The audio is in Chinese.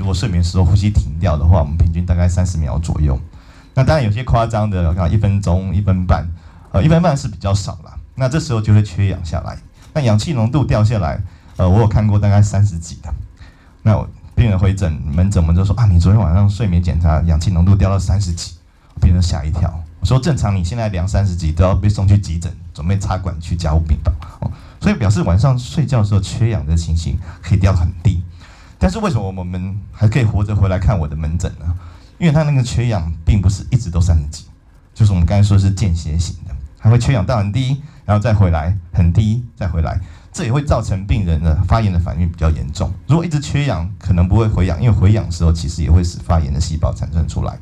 如果睡眠时候呼吸停掉的话，我们平均大概30秒左右。那当然有些夸张的，看1分钟、1分半，1分半是比较少啦。那这时候就会缺氧下来，那氧气浓度掉下来，我有看过大概30几的。那病人回诊门诊，我们就说啊，你昨天晚上睡眠检查氧气浓度掉到30几，病人吓一跳。我说正常你现在量30几都要被送去急诊，准备插管去加护病房。所以表示晚上睡觉的时候缺氧的情形可以掉很低。但是为什么我们还可以活着回来看我的门诊呢？因为他那个缺氧并不是一直都30几，就是我们刚才说的是间歇型的，还会缺氧到很低，然后再回来很低，再回来，这也会造成病人的发炎的反应比较严重。如果一直缺氧，可能不会回氧，因为回氧的时候其实也会使发炎的细胞产生出来。